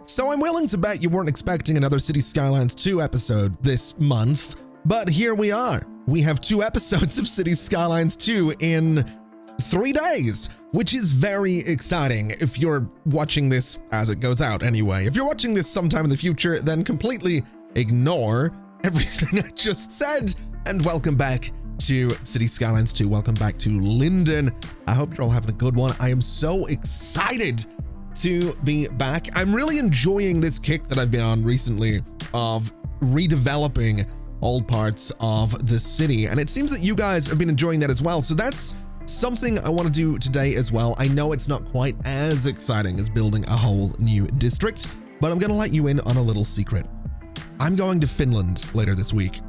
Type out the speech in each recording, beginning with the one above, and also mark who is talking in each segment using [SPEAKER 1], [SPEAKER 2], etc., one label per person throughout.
[SPEAKER 1] So I'm willing to bet you weren't expecting another Cities Skylines 2 episode this month, but here we are. We have 2 episodes of Cities Skylines 2 in 3 days, which is very exciting if you're watching this as it goes out anyway. If you're watching this sometime in the future, then completely ignore everything I just said, and welcome back to Cities Skylines 2. Welcome back to Linden. I hope you're all having a good one. I am so excited to be back. I'm really enjoying this kick that I've been on recently of redeveloping old parts of the city, and it seems that you guys have been enjoying that as well. So that's something I want to do today as well. I know it's not quite as exciting as building a whole new district, but I'm going to let you in on a little secret. I'm going to Finland later this week.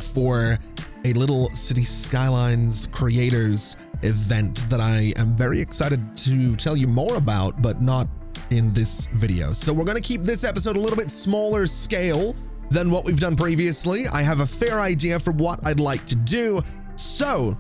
[SPEAKER 1] For a little Cities Skylines creators event that I am very excited to tell you more about, but not in this video. So we're going to keep this episode a little bit smaller scale than what we've done previously. I have a fair idea for what I'd like to do. So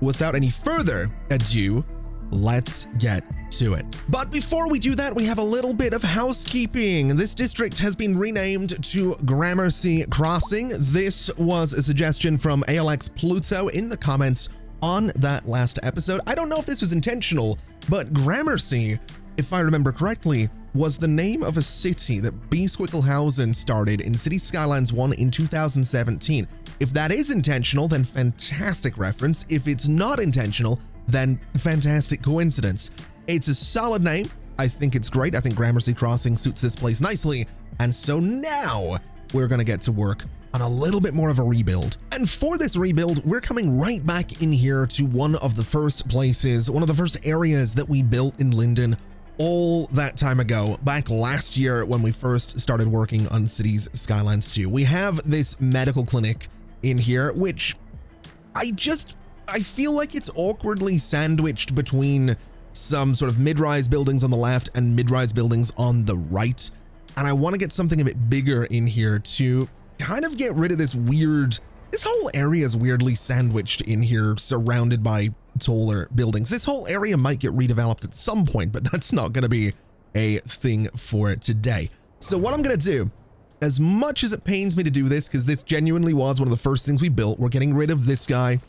[SPEAKER 1] without any further ado, let's get to it. But before we do that, we have a little bit of housekeeping. This district has been renamed to Gramercy Crossing. This was a suggestion from ALX Pluto in the comments on that last episode. I don't know if this was intentional, but Gramercy, if I remember correctly, was the name of a city that B. Squicklehausen started in Cities Skylines 1 in 2017. If that is intentional, then fantastic reference. If it's not intentional, then fantastic coincidence. It's a solid name. I think it's great. I think Gramercy Crossing suits this place nicely. And so now we're going to get to work on a little bit more of a rebuild. And for this rebuild, we're coming right back in here to one of the first places, one of the first areas that we built in Linden all that time ago, back last year when we first started working on Cities Skylines 2. We have this medical clinic in here, which I feel like it's awkwardly sandwiched between some sort of mid-rise buildings on the left and mid-rise buildings on the right. And I want to get something a bit bigger in here to kind of get rid of this whole area is weirdly sandwiched in here, surrounded by taller buildings. This whole area might get redeveloped at some point, but that's not going to be a thing for today. So what I'm going to do, as much as it pains me to do this, because this genuinely was one of the first things we built, we're getting rid of this guy.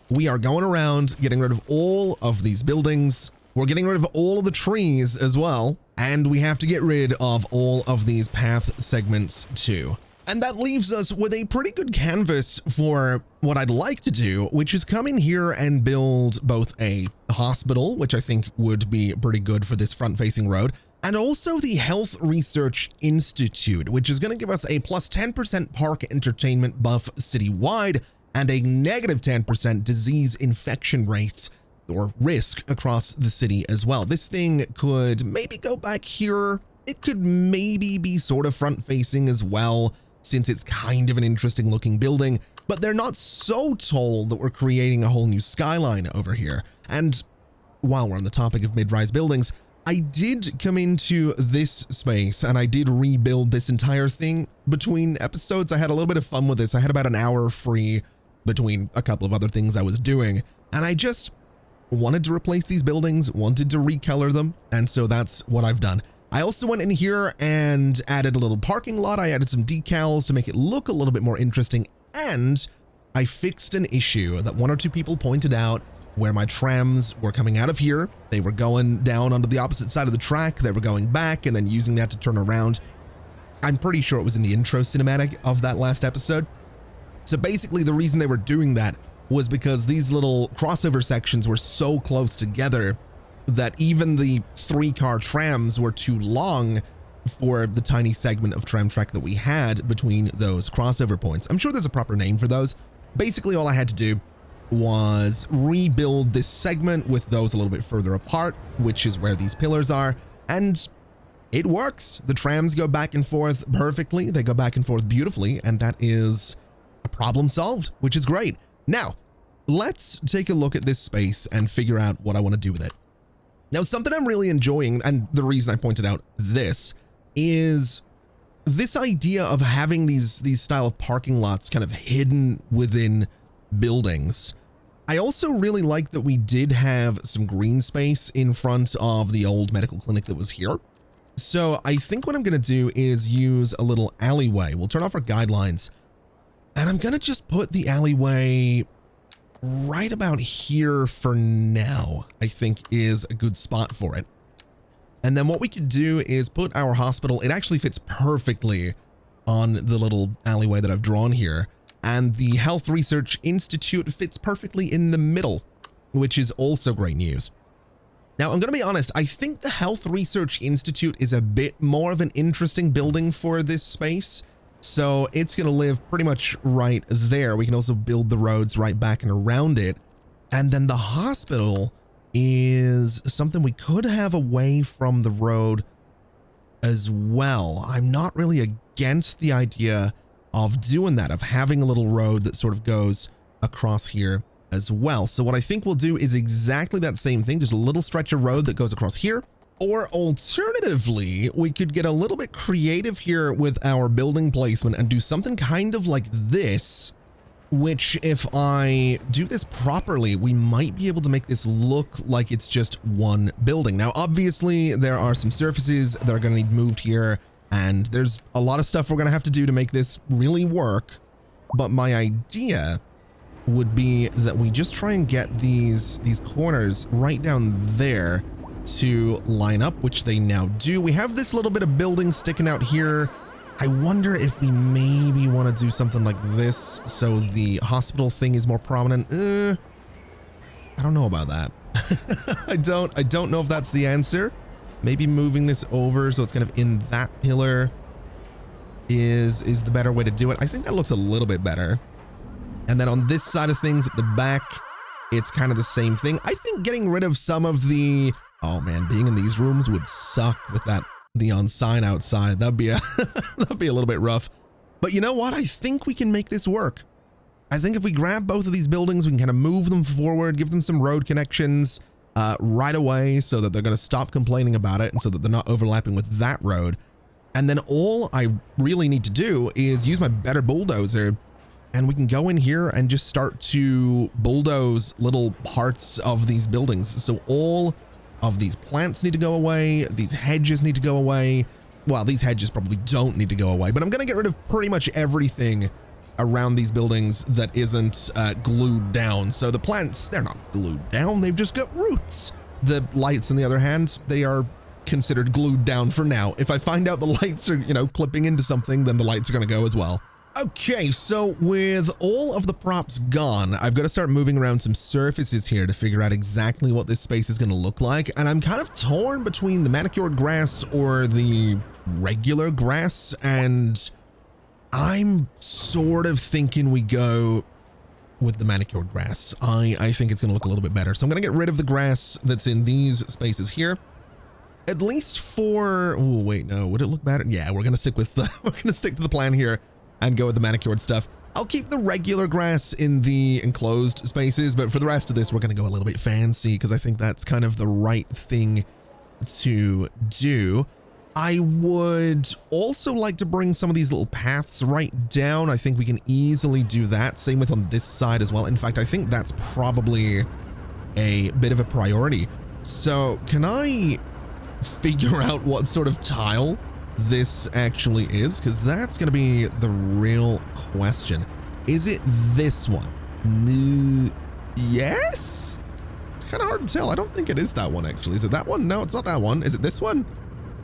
[SPEAKER 1] We are going around getting rid of all of these buildings. We're getting rid of all of the trees as well. And we have to get rid of all of these path segments too. And that leaves us with a pretty good canvas for what I'd like to do, which is come in here and build both a hospital, which I think would be pretty good for this front-facing road, and also the Health Research Institute, which is going to give us a plus 10% park entertainment buff citywide and a negative 10% disease infection rate or risk across the city as well. This thing could maybe go back here. It could maybe be sort of front-facing as well, since it's kind of an interesting looking building, but they're not so tall that we're creating a whole new skyline over here. And while we're on the topic of mid-rise buildings, I did come into this space and I did rebuild this entire thing between episodes. I had a little bit of fun with this. I had about an hour free between a couple of other things I was doing, and I just wanted to replace these buildings, wanted to recolor them, and so that's what I've done. I also went in here and added a little parking lot. I added some decals to make it look a little bit more interesting, and I fixed an issue that 1 or 2 people pointed out where my trams were coming out of here. They were going down onto the opposite side of the track. They were going back and then using that to turn around. I'm pretty sure it was in the intro cinematic of that last episode. So basically the reason they were doing that was because these little crossover sections were so close together that even the 3-car trams were too long for the tiny segment of tram track that we had between those crossover points. I'm sure there's a proper name for those. Basically, all I had to do was rebuild this segment with those a little bit further apart, which is where these pillars are, and it works. The trams go back and forth perfectly. They go back and forth beautifully, and that is a problem solved, which is great. Now, let's take a look at this space and figure out what I want to do with it. Now, something I'm really enjoying, and the reason I pointed out this, is this idea of having these style of parking lots kind of hidden within buildings. I also really like that we did have some green space in front of the old medical clinic that was here. So I think what I'm going to do is use a little alleyway. We'll turn off our guidelines, and I'm going to just put the alleyway right about here for now, I think is a good spot for it. And then what we could do is put our hospital, it actually fits perfectly on the little alleyway that I've drawn here. And the Health Research Institute fits perfectly in the middle, which is also great news. Now, I'm going to be honest, I think the Health Research Institute is a bit more of an interesting building for this space. So it's going to live pretty much right there. We can also build the roads right back and around it. And then the hospital is something we could have away from the road as well. I'm not really against the idea of doing that, of having a little road that sort of goes across here as well. So what I think we'll do is exactly that same thing, just a little stretch of road that goes across here. Or alternatively, we could get a little bit creative here with our building placement and do something kind of like this, which if I do this properly, we might be able to make this look like it's just one building. Now, obviously, there are some surfaces that are going to need moved here, and there's a lot of stuff we're going to have to do to make this really work. But my idea would be that we just try and get these corners right down there to line up, which they now do. We have this little bit of building sticking out here. I wonder if we maybe want to do something like this so the hospital thing is more prominent. I don't know about that. I don't know if that's the answer. Maybe moving this over so it's kind of in that pillar is the better way to do it. I think that looks a little bit better. And then on this side of things at the back, it's kind of the same thing. I think getting rid of some of the, oh man, being in these rooms would suck with that neon sign outside. That'd be a that'd be a little bit rough. But you know what? I think we can make this work. I think if we grab both of these buildings, we can kind of move them forward, give them some road connections right away so that they're going to stop complaining about it and so that they're not overlapping with that road. And then all I really need to do is use my better bulldozer, and we can go in here and just start to bulldoze little parts of these buildings. So all of these plants need to go away. These hedges need to go away. Well, these hedges probably don't need to go away, but I'm going to get rid of pretty much everything around these buildings that isn't glued down. So the plants, they're not glued down. They've just got roots. The lights, on the other hand, they are considered glued down for now. If I find out the lights are, clipping into something, then the lights are going to go as well. Okay, so with all of the props gone, I've got to start moving around some surfaces here to figure out exactly what this space is going to look like. And I'm kind of torn between the manicured grass or the regular grass, and I'm sort of thinking we go with the manicured grass. I think it's going to look a little bit better. So I'm going to get rid of the grass that's in these spaces here. At least for, oh wait, no, would it look better? Yeah, we're going to stick with we're going to stick to the plan here and go with the manicured stuff. I'll keep the regular grass in the enclosed spaces, but for the rest of this, we're going to go a little bit fancy because I think that's kind of the right thing to do. I would also like to bring some of these little paths right down. I think we can easily do that. Same with on this side as well. In fact, I think that's probably a bit of a priority. So can I figure out what sort of tile this actually is? Because that's going to be the real question. Is it this one? Yes? It's kind of hard to tell. I don't think it is that one, actually. Is it that one? No, it's not that one. Is it this one?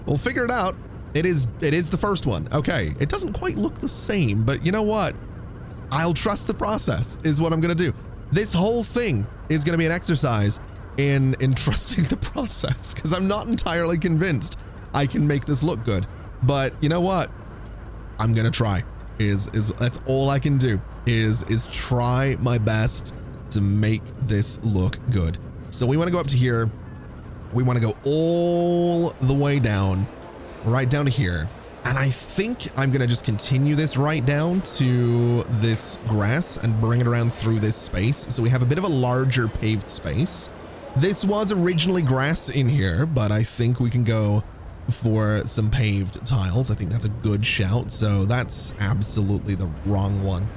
[SPEAKER 1] We'll figure it out. It is the first one. Okay. It doesn't quite look the same, but you know what? I'll trust the process is what I'm going to do. This whole thing is going to be an exercise in trusting the process because I'm not entirely convinced I can make this look good. But you know what? I'm going to try. That's all I can do is try my best to make this look good. So we want to go up to here. We want to go all the way down, right down to here. And I think I'm going to just continue this right down to this grass and bring it around through this space. So we have a bit of a larger paved space. This was originally grass in here, but I think we can go for some paved tiles. I think that's a good shout. So that's absolutely the wrong one.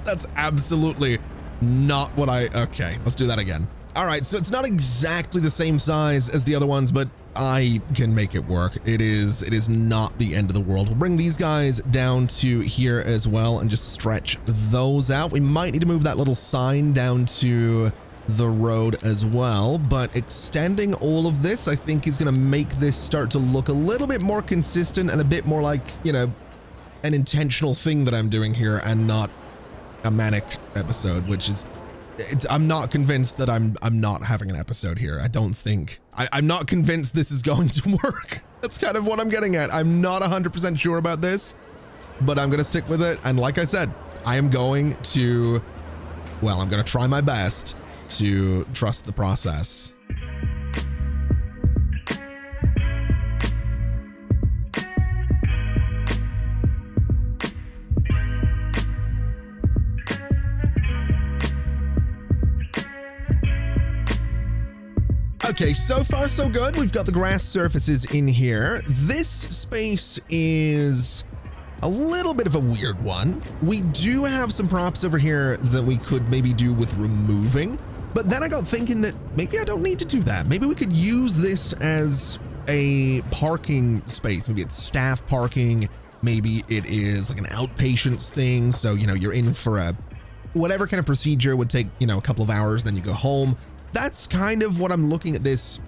[SPEAKER 1] That's absolutely not what okay, let's do that again. All right, so it's not exactly the same size as the other ones, but I can make it work. It is not the end of the world. We'll bring these guys down to here as well and just stretch those out. We might need to move that little sign down to the road as well, but extending all of this, I think, is going to make this start to look a little bit more consistent and a bit more like, you know, an intentional thing that I'm doing here and not a manic episode, which is, I'm not convinced that I'm not having an episode here. I don't think, I'm not convinced this is going to work. That's kind of what I'm getting at. I'm not 100% sure about this, but I'm going to stick with it. And like I said, I am going to, well, I'm going to try my best to trust the process. Okay, so far so good. We've got the grass surfaces in here. This space is a little bit of a weird one. We do have some props over here that we could maybe do with removing, but then I got thinking that maybe I don't need to do that. Maybe we could use this as a parking space. Maybe it's staff parking. Maybe it is like an outpatients thing. So, you know, you're in for a whatever kind of procedure would take, you know, a couple of hours, then you go home. That's kind of what I'm looking at this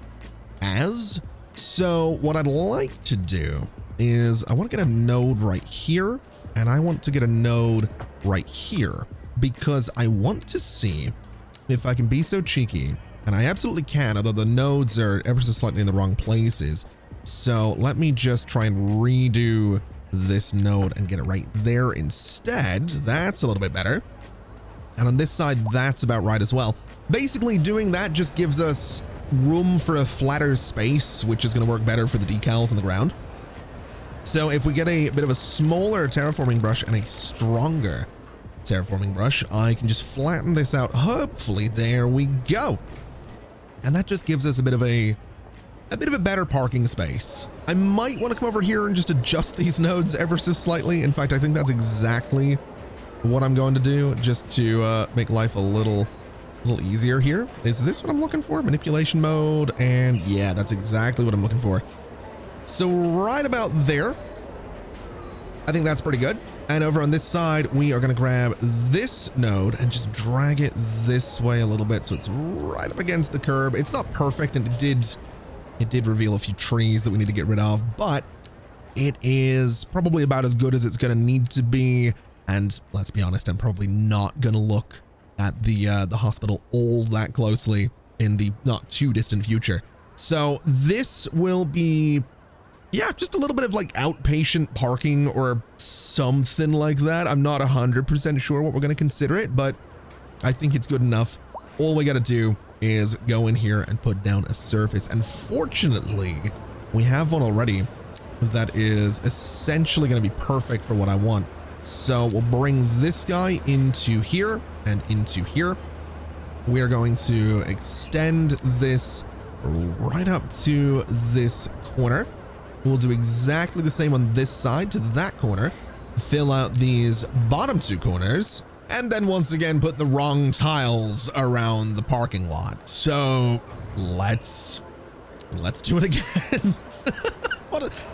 [SPEAKER 1] as. So what I'd like to do is I want to get a node right here, and I want to get a node right here, because I want to see if I can be so cheeky, and I absolutely can, although the nodes are ever so slightly in the wrong places. So let me just try and redo this node and get it right there instead. That's a little bit better. And on this side, that's about right as well. Basically, doing that just gives us room for a flatter space, which is going to work better for the decals on the ground. So if we get a bit of a smaller terraforming brush and a stronger terraforming brush, I can just flatten this out. Hopefully, there we go. And that just gives us a bit of a better parking space. I might want to come over here and just adjust these nodes ever so slightly. In fact, I think that's exactly what I'm going to do, just to make life a little easier here. Is this what I'm looking for? Manipulation mode, and yeah, that's exactly what I'm looking for. So right about there, I think that's pretty good. And over on this side, we are going to grab this node and just drag it this way a little bit, so it's right up against the curb. It's not perfect, and it did reveal a few trees that we need to get rid of, but it is probably about as good as it's going to need to be. And let's be honest, I'm probably not going to look at the hospital all that closely in the not too distant future. So this will be, yeah, just a little bit of like outpatient parking or something like that. I'm not 100% sure what we're going to consider it, but I think it's good enough. All we got to do is go in here and put down a surface. And fortunately, we have one already that is essentially going to be perfect for what I want. So we'll bring this guy into here and into here. We are going to extend this right up to this corner. We'll do exactly the same on this side to that corner, fill out these bottom two corners, and then once again put the wrong tiles around the parking lot. So let's do it again.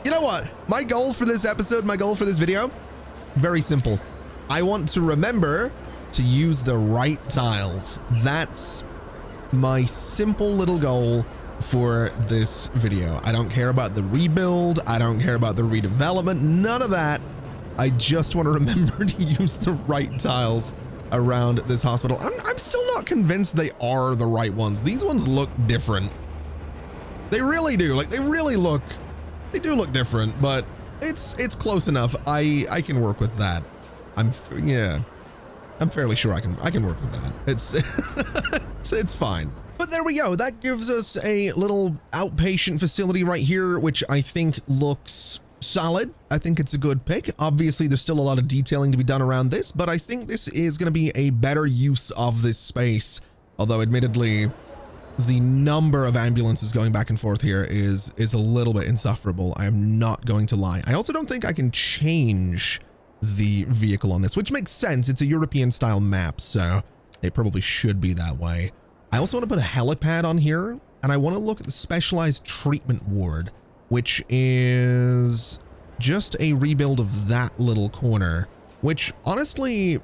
[SPEAKER 1] You know what? My goal for this episode, my goal for this video, very simple. I want to remember to use the right tiles. That's my simple little goal for this video. I don't care about the rebuild. I don't care about the redevelopment. None of that. I just want to remember to use the right tiles around this hospital. I'm still not convinced they are the right ones. These ones look different. They really do. Like, they do look different, but it's close enough. I can work with that. I'm fairly sure I can work with that. It's fine. But there we go. That gives us a little outpatient facility right here, which I think looks solid. I think it's a good pick. Obviously, there's still a lot of detailing to be done around this, but I think this is going to be a better use of this space. Although, admittedly, the number of ambulances going back and forth here is a little bit insufferable. I am not going to lie. I also don't think I can change the vehicle on this, which makes sense. It's a European style map, so It probably should be that way. I also want to put a helipad on here, and I want to look at the specialized treatment ward, which is just a rebuild of that little corner, which honestly,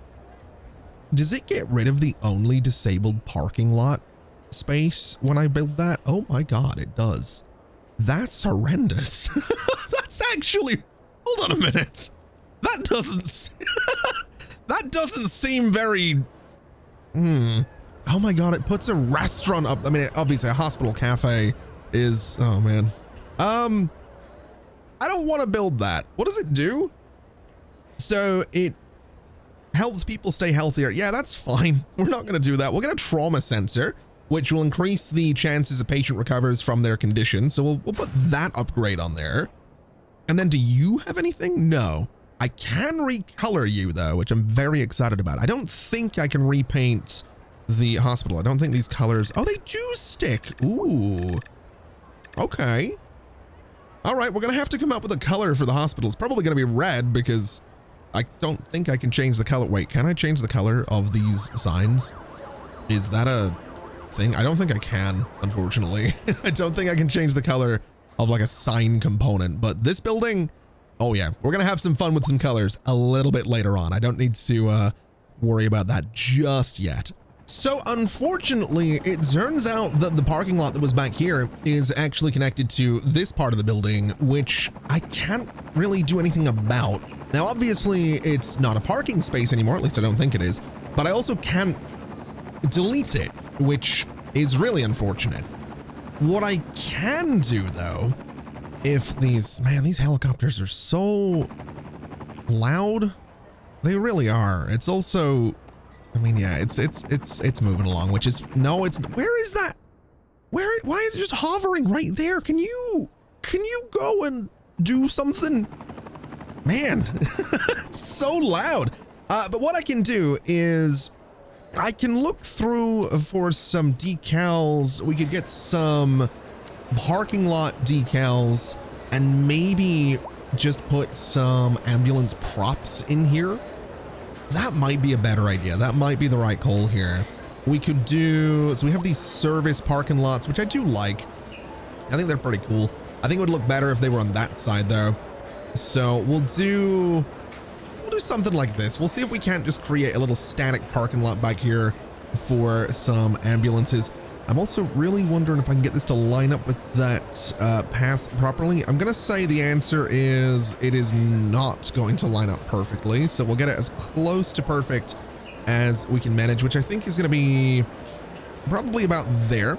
[SPEAKER 1] does it get rid of the only disabled parking lot space when I build that? Oh my God, it does. That's horrendous. That's actually, hold on a minute. That doesn't seem very, oh my God, it puts a restaurant up. I mean, obviously a hospital cafe is, oh man. I don't want to build that. What does it do? So it helps people stay healthier. Yeah, that's fine. We're not going to do that. We'll get a trauma sensor, which will increase the chances a patient recovers from their condition. So we'll put that upgrade on there. And then do you have anything? No. I can recolor you though, which I'm very excited about. I don't think I can repaint the hospital. I don't think these colors, oh, they do stick. Ooh, okay. All right, we're gonna have to come up with a color for the hospital. It's probably gonna be red because I don't think I can change the color. Wait, can I change the color of these signs? Is that a thing? I don't think I can, unfortunately. I don't think I can change the color of like a sign component, but this building, oh yeah, we're gonna have some fun with some colors a little bit later on. I don't need to worry about that just yet. So unfortunately, it turns out that the parking lot that was back here is actually connected to this part of the building, which I can't really do anything about. Now, obviously, it's not a parking space anymore, at least I don't think it is, but I also can't delete it, which is really unfortunate. What I can do, though, if these helicopters are so loud, they really are. It's also, I mean, yeah, it's moving along, which is, no, it's, where is that? Why is it just hovering right there? Can you go and do something? Man, it's so loud. But what I can do is I can look through for some decals. We could get some parking lot decals and maybe just put some ambulance props in here. That might be a better idea. That might be the right call here. We could do, so we have these service parking lots, which I do like. I think they're pretty cool. I think it would look better if they were on that side though. So we'll do something like this. We'll see if we can't just create a little static parking lot back here for some ambulances. I'm also really wondering if I can get this to line up with that path properly. I'm gonna say the answer is it is not going to line up perfectly. So we'll get it as close to perfect as we can manage, which I think is gonna be probably about there.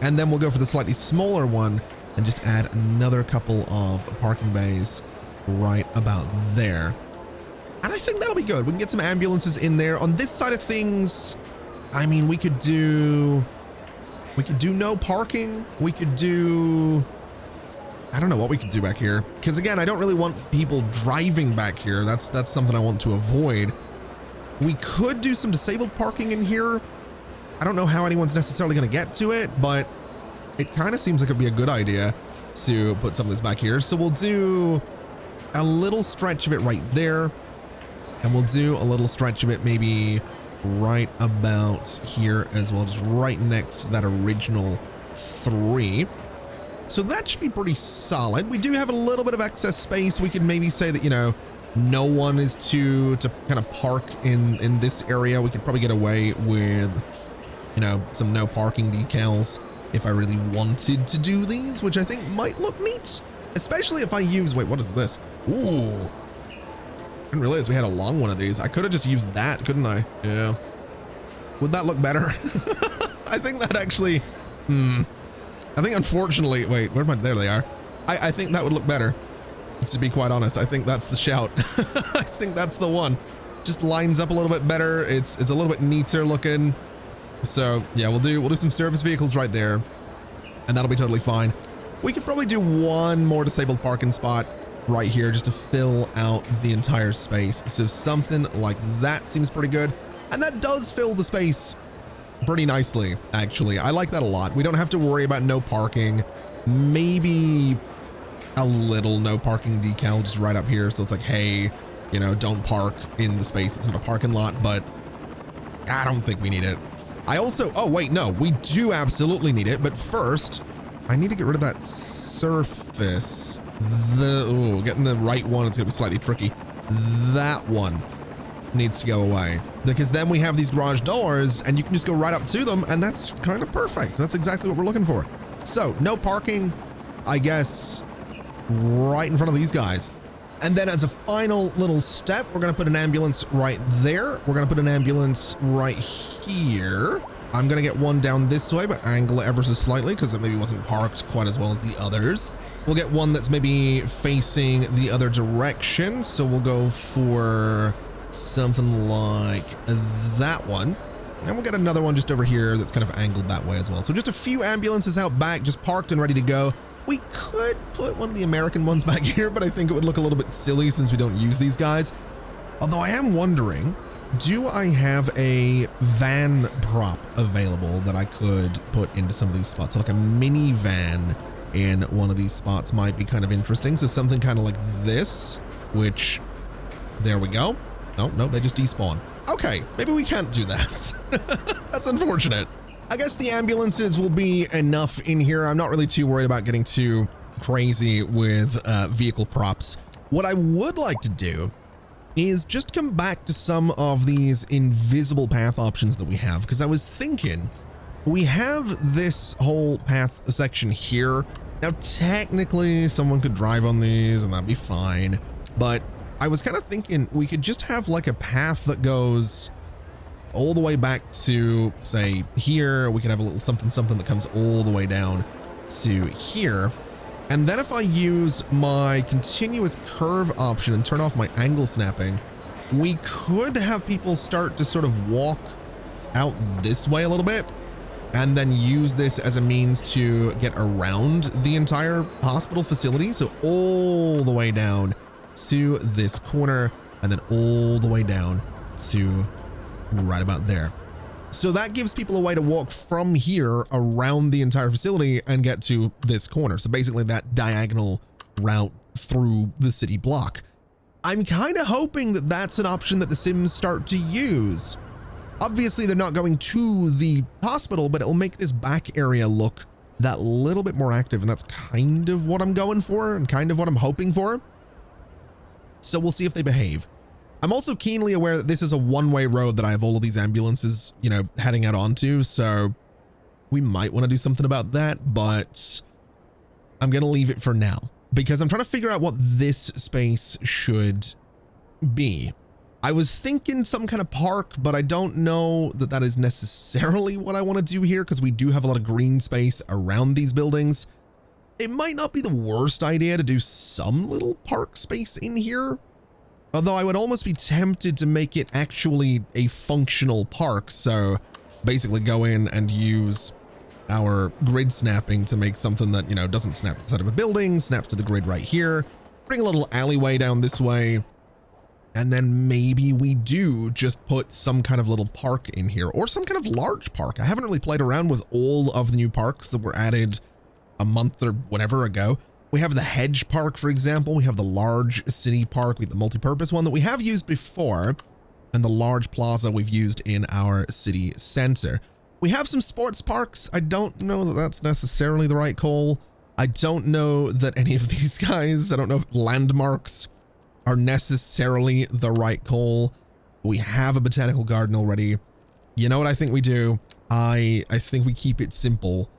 [SPEAKER 1] And then we'll go for the slightly smaller one and just add another couple of parking bays right about there. And I think that'll be good. We can get some ambulances in there. On this side of things, I mean, we could do no parking. We could do, I don't know what we could do back here. Because again, I don't really want people driving back here. That's something I want to avoid. We could do some disabled parking in here. I don't know how anyone's necessarily going to get to it, but it kind of seems like it'd be a good idea to put some of this back here. So we'll do a little stretch of it right there. And we'll do a little stretch of it maybe right about here as well, just right next to that original 3. So that should be pretty solid. We do have a little bit of excess space. We could maybe say that, you know, no one is to kind of park in this area. We could probably get away with, you know, some no parking decals if I really wanted to do these, which I think might look neat, especially if I use, wait, what is this? Ooh. I didn't realize we had a long one of these. I could have just used that, couldn't I? Yeah. Would that look better? I think that actually, I think unfortunately, wait, where am I? There they are. I think that would look better. To be quite honest, I think that's the shout. I think that's the one. Just lines up a little bit better. It's a little bit neater looking. So yeah, we'll do some service vehicles right there, and that'll be totally fine. We could probably do one more disabled parking spot right here just to fill out the entire space. So something like that seems pretty good. And that does fill the space pretty nicely, actually. I like that a lot. We don't have to worry about no parking. Maybe a little no parking decal just right up here. So it's like, hey, you know, don't park in the space. It's not a parking lot, but I don't think we need it. I also, oh wait, no, we do absolutely need it, but first, I need to get rid of that surface. Getting the right one, it's gonna be slightly tricky. That one needs to go away, because then we have these garage doors and you can just go right up to them, and that's kind of perfect. That's exactly what we're looking for. So no parking, I guess, right in front of these guys. And then as a final little step, we're gonna put an ambulance right there. We're gonna put an ambulance right here. I'm gonna get one down this way, but angle it ever so slightly because it maybe wasn't parked quite as well as the others. We'll get one that's maybe facing the other direction. So we'll go for something like that one. And we'll get another one just over here that's kind of angled that way as well. So just a few ambulances out back, just parked and ready to go. We could put one of the American ones back here, but I think it would look a little bit silly since we don't use these guys. Although I am wondering, do I have a van prop available that I could put into some of these spots? So like a minivan in one of these spots might be kind of interesting. So something kind of like this, which, there we go. Oh, no, they just despawn. Okay, maybe we can't do that. That's unfortunate. I guess the ambulances will be enough in here. I'm not really too worried about getting too crazy with vehicle props. What I would like to do is just come back to some of these invisible path options that we have, because I was thinking we have this whole path section here. Now, technically someone could drive on these and that'd be fine, but I was kind of thinking we could just have like a path that goes all the way back to, say, here. We could have a little something that comes all the way down to here. And then if I use my continuous curve option and turn off my angle snapping, we could have people start to sort of walk out this way a little bit and then use this as a means to get around the entire hospital facility. So all the way down to this corner and then all the way down to right about there. So that gives people a way to walk from here around the entire facility and get to this corner. So basically that diagonal route through the city block. I'm kind of hoping that that's an option that the Sims start to use. Obviously they're not going to the hospital, but it'll make this back area look that little bit more active. And that's kind of what I'm going for and kind of what I'm hoping for. So we'll see if they behave. I'm also keenly aware that this is a one-way road that I have all of these ambulances, you know, heading out onto. So we might want to do something about that, but I'm going to leave it for now because I'm trying to figure out what this space should be. I was thinking some kind of park, but I don't know that that is necessarily what I want to do here because we do have a lot of green space around these buildings. It might not be the worst idea to do some little park space in here. Although I would almost be tempted to make it actually a functional park. So basically go in and use our grid snapping to make something that, you know, doesn't snap to the side of a building, snaps to the grid right here, bring a little alleyway down this way. And then maybe we do just put some kind of little park in here or some kind of large park. I haven't really played around with all of the new parks that were added a month or whatever ago. We have the hedge park, for example. We have the large city park. We have the multi-purpose one that we have used before, and the large plaza we've used in our city center. We have some sports parks. I don't know that that's necessarily the right call. I don't know that any of these guys, I don't know if landmarks are necessarily the right call. We have a botanical garden already. You know what I think we do? I think we keep it simple.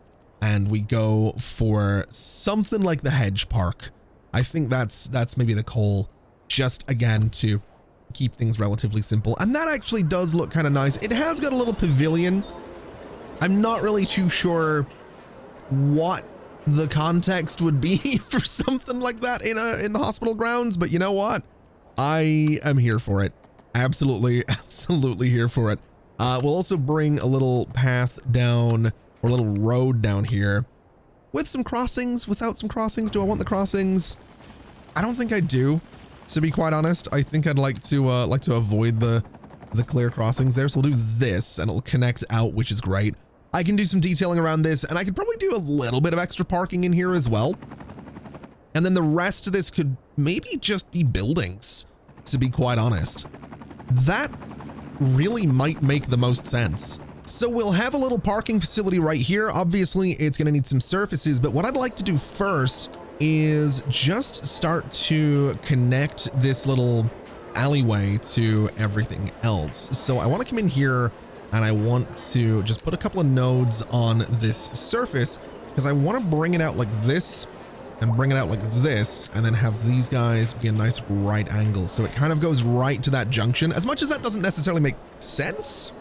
[SPEAKER 1] And we go for something like the hedge park. I think that's maybe the call, just again to keep things relatively simple. And that actually does look kind of nice. It has got a little pavilion. I'm not really too sure what the context would be for something like that in the hospital grounds, but you know what? I am here for it. Absolutely here for it. We'll also bring a little path down, or a little road down here with some crossings, without some crossings. Do I want the crossings? I don't think I do, to be quite honest. I think I'd like to avoid the clear crossings there. So we'll do this and it'll connect out, which is great. I can do some detailing around this, and I could probably do a little bit of extra parking in here as well. And then the rest of this could maybe just be buildings, to be quite honest. That really might make the most sense. So we'll have a little parking facility right here. Obviously, it's going to need some surfaces, but what I'd like to do first is just start to connect this little alleyway to everything else. So I want to come in here and I want to just put a couple of nodes on this surface because I want to bring it out like this and bring it out like this and then have these guys be a nice right angle. So it kind of goes right to that junction. As much as that doesn't necessarily make sense.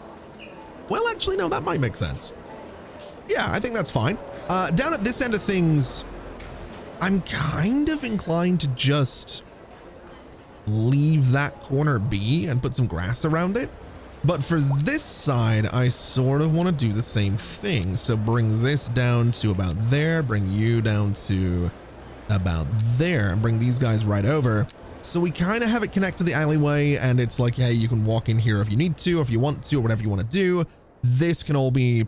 [SPEAKER 1] Well, actually, no, that might make sense. Yeah, I think that's fine. Down at this end of things, I'm kind of inclined to just leave that corner be and put some grass around it. But for this side, I sort of want to do the same thing. So bring this down to about there, bring you down to about there, and bring these guys right over. So we kind of have it connect to the alleyway, and it's like, hey, you can walk in here if you need to, or if you want to, or whatever you want to do. This can all be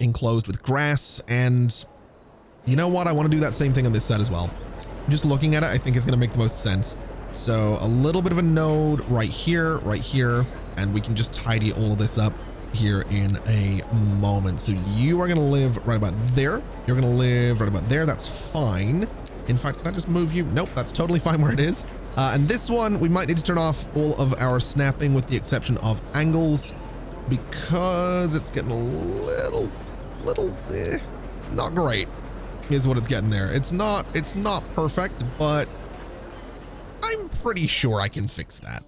[SPEAKER 1] enclosed with grass, and you know what? I want to do that same thing on this side as well. Just looking at it, I think it's going to make the most sense. So a little bit of a node right here, and we can just tidy all of this up here in a moment. So you are going to live right about there. You're going to live right about there. That's fine. In fact, can I just move you? Nope, that's totally fine where it is. And this one, we might need to turn off all of our snapping with the exception of angles because it's getting a little, not great is what it's getting there. It's not perfect, but I'm pretty sure I can fix that.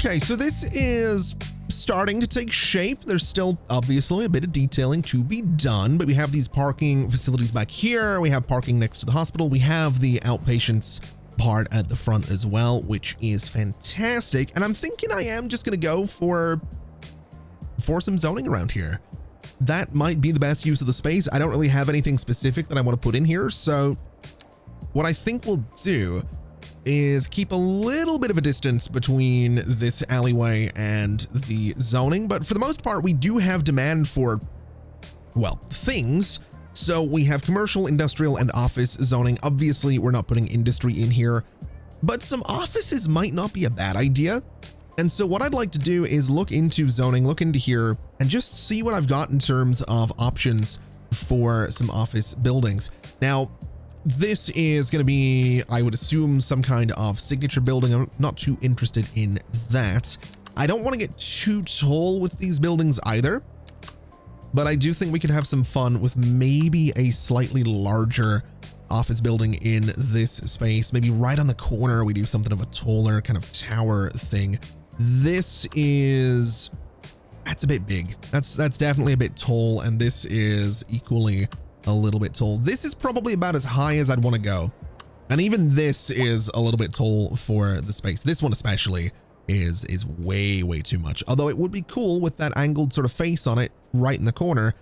[SPEAKER 1] Okay, so this is starting to take shape. There's still obviously a bit of detailing to be done, but we have these parking facilities back here. We have parking next to the hospital. We have the outpatients part at the front as well, which is fantastic. And I'm thinking I am just going to go for some zoning around here. That might be the best use of the space. I don't really have anything specific that I want to put in here. So what I think we'll do is keep a little bit of a distance between this alleyway and the zoning. But for the most part, we do have demand for, well, things. So we have commercial, industrial, and office zoning. Obviously, we're not putting industry in here, but some offices might not be a bad idea. And so what I'd like to do is look into zoning, look into here, and just see what I've got in terms of options for some office buildings. Now, this is going to be, I would assume, some kind of signature building. I'm not too interested in that. I don't want to get too tall with these buildings either, but I do think we could have some fun with maybe a slightly larger office building in this space. Maybe right on the corner, we do something of a taller kind of tower thing. This is, that's a bit big. That's definitely a bit tall, and this is equally a little bit tall. This is probably about as high as I'd want to go. And even this is a little bit tall for the space. This one especially is way too much. Although it would be cool with that angled sort of face on it right in the corner.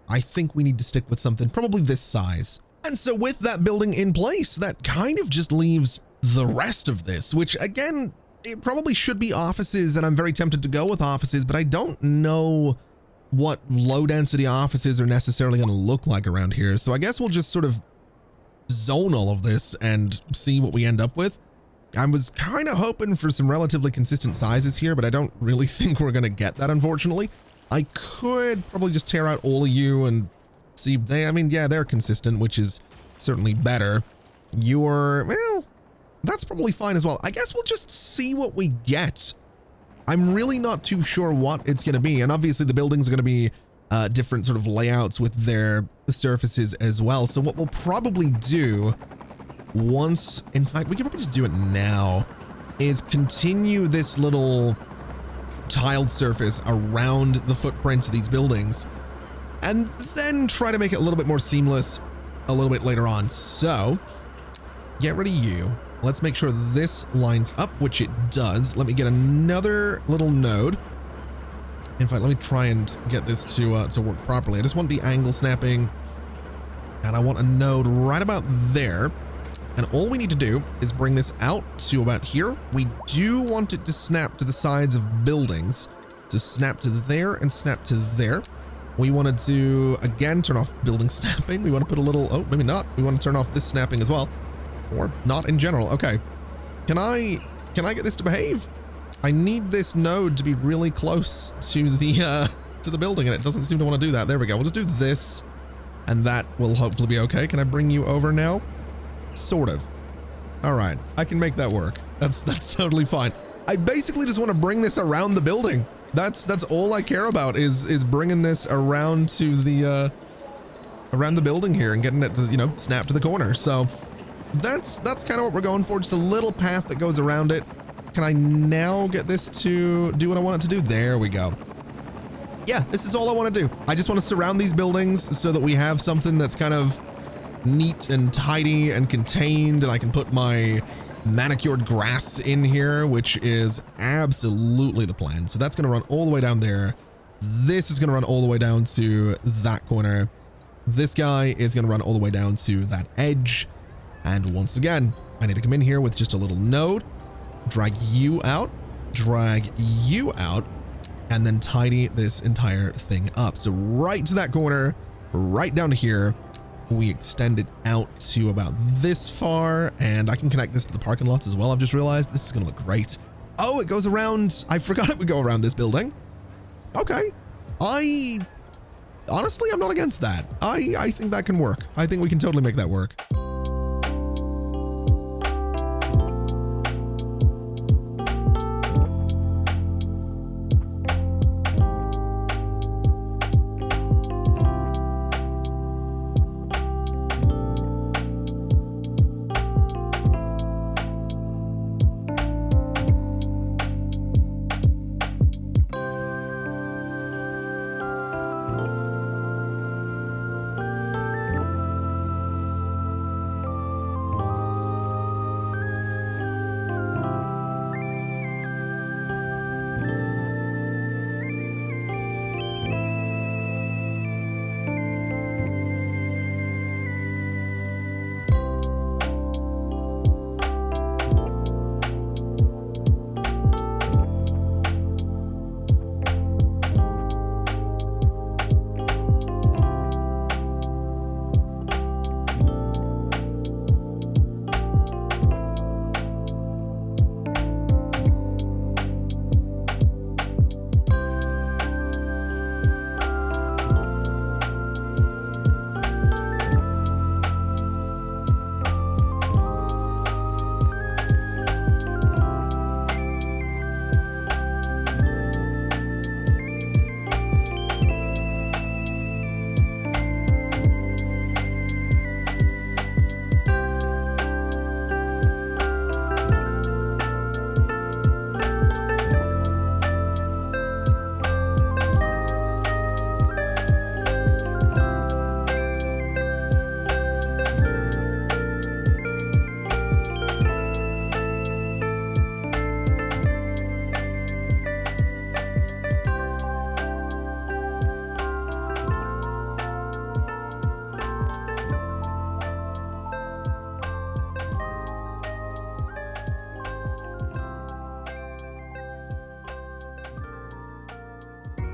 [SPEAKER 1] I think we need to stick with something probably this size. And so with that building in place, that kind of just leaves the rest of this, which again, it probably should be offices, and I'm very tempted to go with offices, but I don't know what low density offices are necessarily going to look like around here. So I guess we'll just sort of zone all of this and see what we end up with. I was kind of hoping for some relatively consistent sizes here, but I don't really think we're going to get that, unfortunately. I could probably just tear out all of you and see I mean, yeah, they're consistent, which is certainly better. Well, that's probably fine as well. I guess we'll just see what we get. I'm really not too sure what it's going to be. And obviously the buildings are going to be different sort of layouts with their surfaces as well. So what we'll probably do once, in fact, we can probably just do it now, is continue this little tiled surface around the footprints of these buildings and then try to make it a little bit more seamless a little bit later on. So get rid of you. Let's make sure this lines up, which it does. Let me get another little node. In fact, let me try and get this to work properly. I just want the angle snapping, and I want a node right about there. And all we need to do is bring this out to about here. We do want it to snap to the sides of buildings. So snap to there and snap to there. We wanted to, again, turn off building snapping. We want to put a little, oh, maybe not. We want to turn off this snapping as well. Or not in general. Okay. Can I get this to behave? I need this node to be really close to the building, and it doesn't seem to want to do that. There we go. We'll just do this, and that will hopefully be okay. Can I bring you over now? Sort of. All right, I can make that work. That's totally fine. I basically just want to bring this around the building. That's all I care about is bringing this around to the around the building here and getting it to, you know, snap to the corner. So that's kind of what we're going for. Just a little path that goes around it. Can I now get this to do what I want it to do? There we go. Yeah, this is all I want to do. I just want to surround these buildings so that we have something that's kind of neat and tidy and contained, and I can put my manicured grass in here, which is absolutely the plan. So that's going to run all the way down there. This is going to run all the way down to that corner. This guy is going to run all the way down to that edge. And once again, I need to come in here with just a little node, drag you out, and then tidy this entire thing up. So right to that corner, right down to here. We extend it out to about this far, and I can connect this to the parking lots as well. I've just realized this is going to look great. Oh, it goes around. I forgot it would go around this building. Okay. Honestly, I'm not against that. I think that can work. I think we can totally make that work.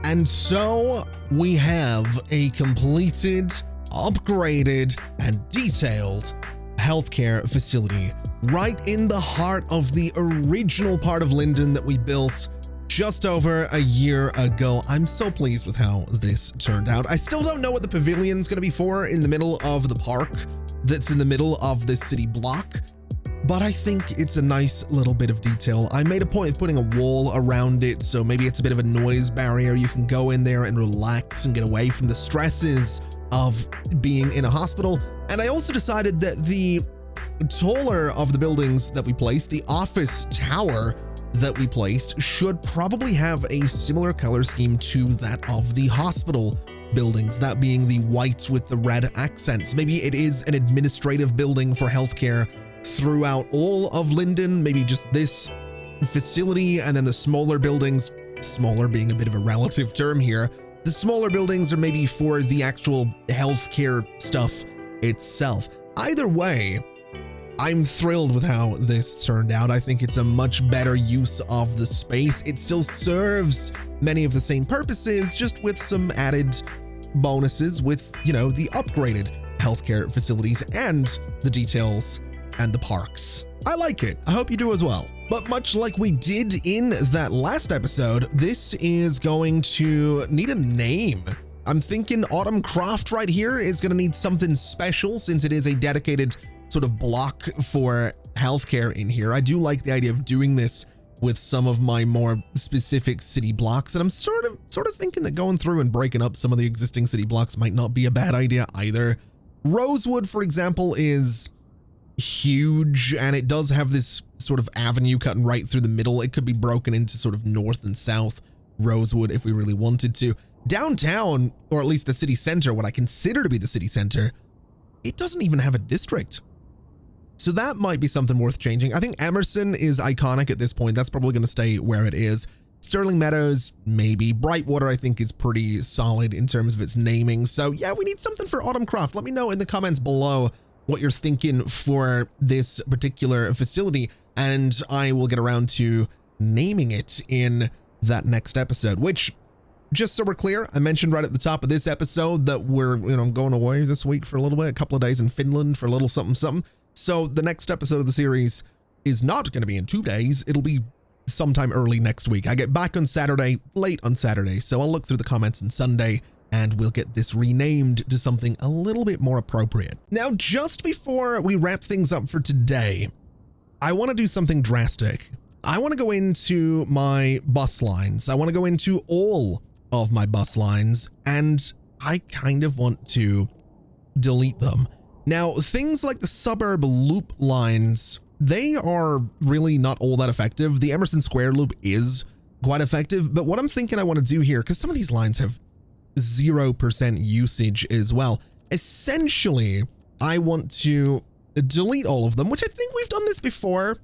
[SPEAKER 1] And so we have a completed, upgraded, and detailed healthcare facility right in the heart of the original part of Linden that we built just over a year ago. I'm so pleased with how this turned out. I still don't know what the pavilion's going to be for in the middle of the park that's in the middle of this city block, but I think it's a nice little bit of detail. I made a point of putting a wall around it, so maybe it's a bit of a noise barrier. You can go in there and relax and get away from the stresses of being in a hospital. And I also decided that the taller of the buildings that we placed, the office tower that we placed, should probably have a similar color scheme to that of the hospital buildings, that being the white with the red accents. Maybe it is an administrative building for healthcare throughout all of Linden, maybe just this facility, and then the smaller buildings, smaller being a bit of a relative term here, the smaller buildings are maybe for the actual healthcare stuff itself. Either way, I'm thrilled with how this turned out. I think it's a much better use of the space. It still serves many of the same purposes, just with some added bonuses with, you know, the upgraded healthcare facilities and the details and the parks. I like it. I hope you do as well. But much like we did in that last episode, this is going to need a name. I'm thinking Autumn Croft right here is going to need something special since it is a dedicated sort of block for healthcare in here. I do like the idea of doing this with some of my more specific city blocks, and I'm sort of thinking that going through and breaking up some of the existing city blocks might not be a bad idea either. Rosewood, for example, is huge, and it does have this sort of avenue cutting right through the middle. It could be broken into sort of north and south Rosewood if we really wanted to. Downtown, or at least the city center, what I consider to be the city center, it doesn't even have a district. So that might be something worth changing. I think Emerson is iconic at this point. That's probably going to stay where it is. Sterling Meadows, maybe. Brightwater, I think, is pretty solid in terms of its naming. So yeah, we need something for Autumn Croft. Let me know in the comments below what you're thinking for this particular facility, and I will get around to naming it in that next episode, which, just so we're clear, I mentioned right at the top of this episode that we're, going away this week for a little bit, a couple of days in Finland for a little something, something. So the next episode of the series is not going to be in 2 days. It'll be sometime early next week. I get back on Saturday, late on Saturday. So I'll look through the comments on Sunday and we'll get this renamed to something a little bit more appropriate. Now, just before we wrap things up for today, I want to do something drastic. I want to go into my bus lines. I want to go into all of my bus lines, and I kind of want to delete them. Now, things like the suburb loop lines, they are really not all that effective. The Emerson Square loop is quite effective, but what I'm thinking I want to do here, because some of these lines have 0% usage as well. Essentially, I want to delete all of them, which I think we've done this before.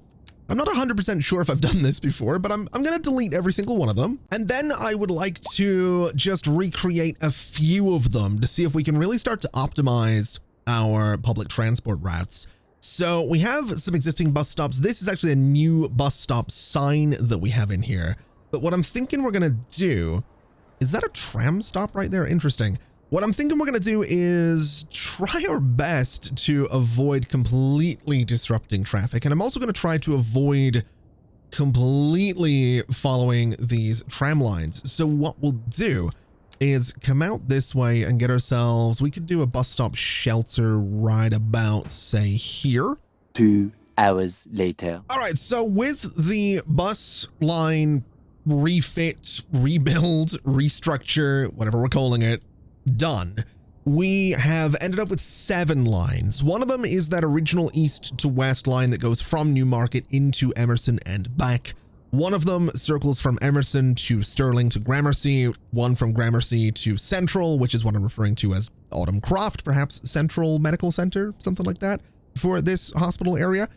[SPEAKER 1] I'm not 100% sure if I've done this before, but I'm going to delete every single one of them. And then I would like to just recreate a few of them to see if we can really start to optimize our public transport routes. So we have some existing bus stops. This is actually a new bus stop sign that we have in here. But what I'm thinking we're going to do, is that a tram stop right there? Interesting. What I'm thinking we're going to do is try our best to avoid completely disrupting traffic. And I'm also going to try to avoid completely following these tram lines. So what we'll do is come out this way and get ourselves, we could do a bus stop shelter right about, say, here.
[SPEAKER 2] 2 hours later.
[SPEAKER 1] All right, so with the bus line refit, rebuild, restructure, whatever we're calling it, done, we have ended up with 7 lines. One of them is that original east to west line that goes from Newmarket into Emerson and back. One of them circles from Emerson to Sterling to Gramercy, one from Gramercy to Central, which is what I'm referring to as Autumn Croft, perhaps Central Medical Center, something like that, for this hospital area.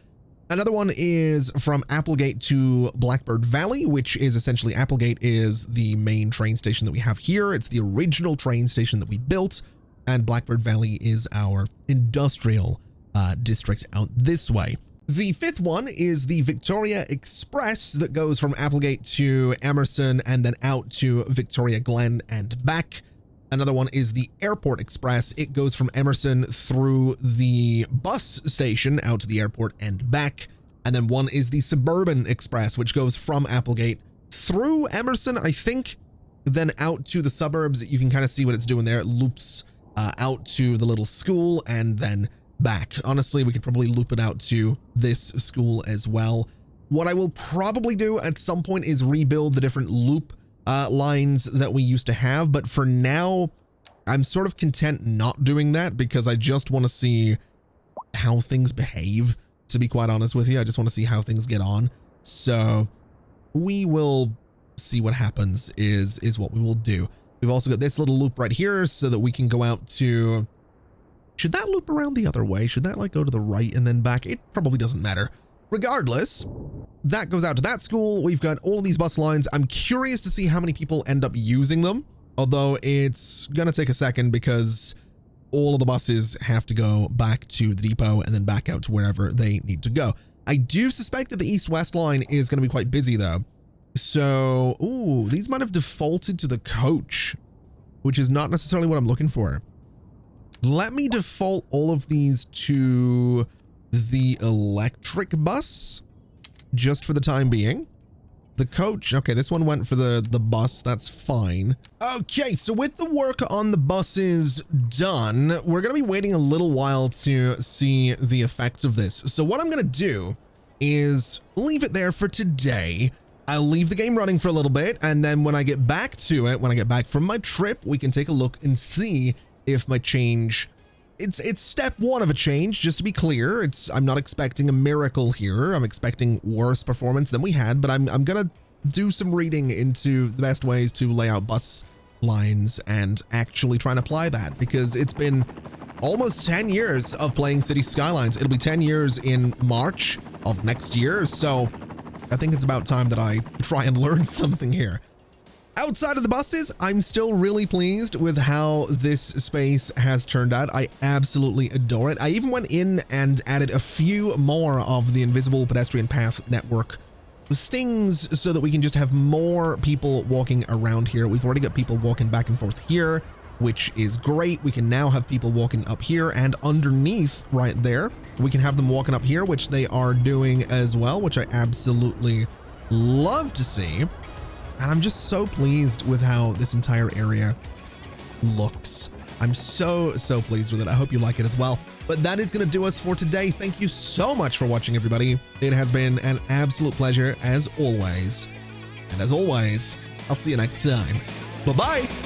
[SPEAKER 1] Another one is from Applegate to Blackbird Valley, which is essentially Applegate is the main train station that we have here. It's the original train station that we built, and Blackbird Valley is our industrial district out this way. The 5th one is the Victoria Express that goes from Applegate to Emerson and then out to Victoria Glen and back. Another one is the Airport Express. It goes from Emerson through the bus station out to the airport and back. And then one is the Suburban Express, which goes from Applegate through Emerson, I think, then out to the suburbs. You can kind of see what it's doing there. It loops out to the little school and then back. Honestly, we could probably loop it out to this school as well. What I will probably do at some point is rebuild the different loop lines that we used to have, but for now I'm sort of content not doing that because I just want to see how things behave, to be quite honest with you. I just want to see how things get on. So we will see what happens is what we will do. We've also got this little loop right here so that we can go out to Should that loop around the other way? Should that like go to the right and then back? It probably doesn't matter. Regardless, that goes out to that school. We've got all of these bus lines. I'm curious to see how many people end up using them, although it's gonna take a second because all of the buses have to go back to the depot and then back out to wherever they need to go. I do suspect that the east-west line is going to be quite busy though. So, ooh, these might have defaulted to the coach, which is not necessarily what I'm looking for. Let me default all of these to the electric bus just for the time being. The coach, okay, this one went for the bus, that's fine. Okay, so with the work on the buses done, we're gonna be waiting a little while to see the effects of this. So what I'm gonna do is leave it there for today. I'll leave the game running for a little bit, and then when I get back to it, when I get back from my trip, we can take a look and see if my change, it's step one of a change, just to be clear. I'm not expecting a miracle here. I'm expecting worse performance than we had, but I'm gonna do some reading into the best ways to lay out bus lines and actually try and apply that, because it's been almost 10 years of playing City Skylines. It'll be 10 years in March of next year, so I think it's about time that I try and learn something here. Outside of the buses, I'm still really pleased with how this space has turned out. I absolutely adore it. I even went in and added a few more of the invisible pedestrian path network stings so that we can just have more people walking around here. We've already got people walking back and forth here, which is great. We can now have people walking up here and underneath right there. We can have them walking up here, which they are doing as well, which I absolutely love to see. And I'm just so pleased with how this entire area looks. I'm so pleased with it. I hope you like it as well. But that is going to do us for today. Thank you so much for watching, everybody. It has been an absolute pleasure as always. And as always, I'll see you next time. Bye-bye.